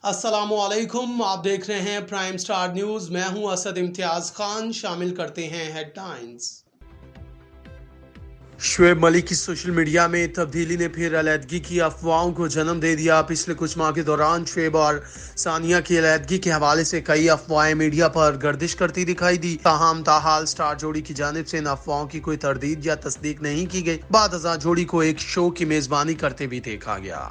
अस्सलामुअलैकुम, आप देख रहे हैं प्राइम स्टार न्यूज़। मैं हूं असद इम्तियाज़ खान। शामिल करते हैं हेडलाइंस। शुएब मलिक की सोशल मीडिया में तब्दीली ने फिर अलहदगी की अफवाहों को जन्म दे दिया। पिछले कुछ माह के दौरान शुएब और सानिया की अलहदगी के हवाले से कई अफवाहें मीडिया पर गर्दिश करती दिखाई दी। ताहम ताहाल स्टार जोड़ी की जानिब से इन अफवाहों की कोई तरदीद या तस्दीक नहीं की गई। बाद अज़ां जोड़ी को एक शो की मेजबानी करते भी देखा गया।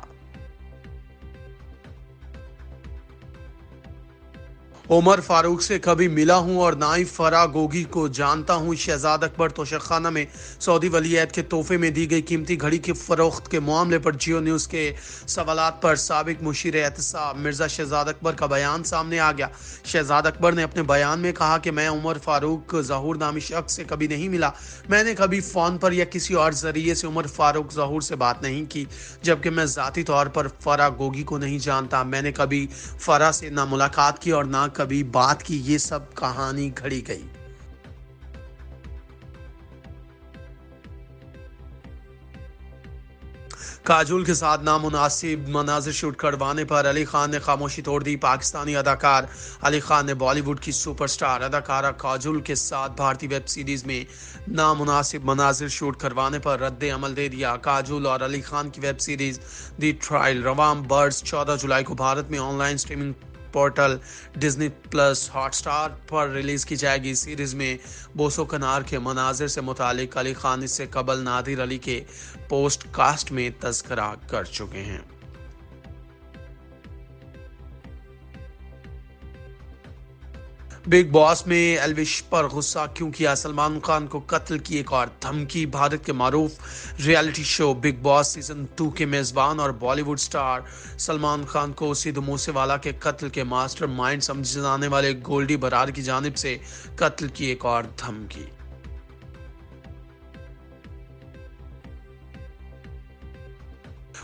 उमर फारूक से कभी मिला हूं और ना ही फराह गोगी को जानता हूं। शहजाद अकबर तोशाखाना में सऊदी वलीअहद के तोहफे में दी गई कीमती घड़ी की फरोख्त के मामले पर जियो न्यूज़ के सवालात पर साबिक मुशीर एहतसाब मिर्जा शहजाद अकबर का बयान सामने आ गया। शहजाद अकबर ने अपने बयान में कहा कि मैं उमर फारूक ज़हूर नामी शख्स से कभी नहीं मिला। मैंने कभी फ़ोन पर या किसी और जरिए से उमर फारूक ज़हूर से बात नहीं की, जबकि मैं ज़ाती तौर पर फराह गोगी को नहीं जानता। मैंने कभी फराह से ना मुलाकात की और ना कभी बात की। ये सब कहानी घड़ी गई। काजोल के साथ नामुनासिब मनाजिर शूट करवाने पर अली खान ने खामोशी तोड़ दी। पाकिस्तानी अदाकार अली खान ने बॉलीवुड की सुपरस्टार अदाकारा काजोल के साथ भारतीय वेब सीरीज में नामुनासिब मनाजिर शूट करवाने पर रद्द अमल दे दिया। काजोल और अली खान की वेब सीरीज दी ट्रायल रवाम बर्ड्स 14 जुलाई को भारत में online streaming portal Disney plus Hotstar पर रिलीज की जाएगी। सीरीज में बोसो कनार के मनाजिर से मुतालिक अली खान इससे कबल नादिर अली के पोस्ट कास्ट में तज़किरा कर चुके हैं। बिग बॉस में एल्विश पर गुस्सा क्यों किया? सलमान खान को कत्ल की एक और धमकी। भारत के मारूफ reality show Bigg Boss season 2 के मेजबान और बॉलीवुड स्टार सलमान खान को सिद्धू मूसेवाला के कत्ल के मास्टरमाइंड समझे जाने वाले गोल्डी बरार की जानिब से कत्ल की एक और धमकी।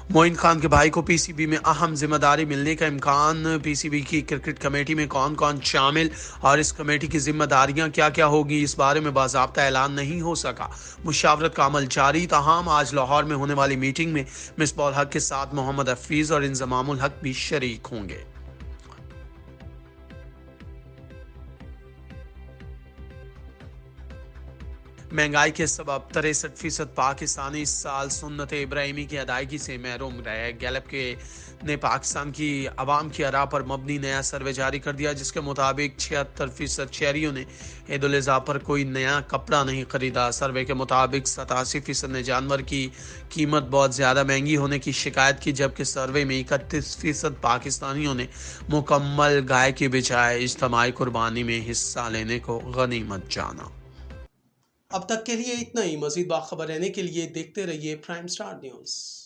मोइन खान के भाई को पीसीबी में अहम जिम्मेदारी मिलने का इम्कान। पीसीबी की क्रिकेट कमेटी में कौन कौन शामिल और इस कमेटी की जिम्मेदारियां क्या क्या होगी, इस बारे में बाज़ाब्ता ऐलान नहीं हो सका। मुशावरत का अमल जारी। ताहम आज लाहौर में होने वाली मीटिंग में मिसबाह हक के साथ मोहम्मद हफीज और इंजमामुल हक भी शरीक होंगे। महंगाई के सबब 63% पाकिस्तानी इस साल सुन्नत इब्राहिमी की अदायगी से महरूम रहे। गैलप के ने पाकिस्तान की आवाम की आरा पर मबनी नया सर्वे जारी कर दिया, जिसके मुताबिक 76% शहरियों ने ईद उल अज़हा पर कोई नया कपड़ा नहीं खरीदा। सर्वे के मुताबिक 87% ने जानवर की कीमत बहुत ज़्यादा महंगी होने की शिकायत की, जबकि सर्वे में 31% पाकिस्तानियों ने मुकम्मल गाय की बजाय इज्तमाई कुर्बानी में हिस्सा लेने को गनीमत जाना। अब तक के लिए इतना ही। मजीद बाखबर रहने के लिए देखते रहिए प्राइम स्टार न्यूज़।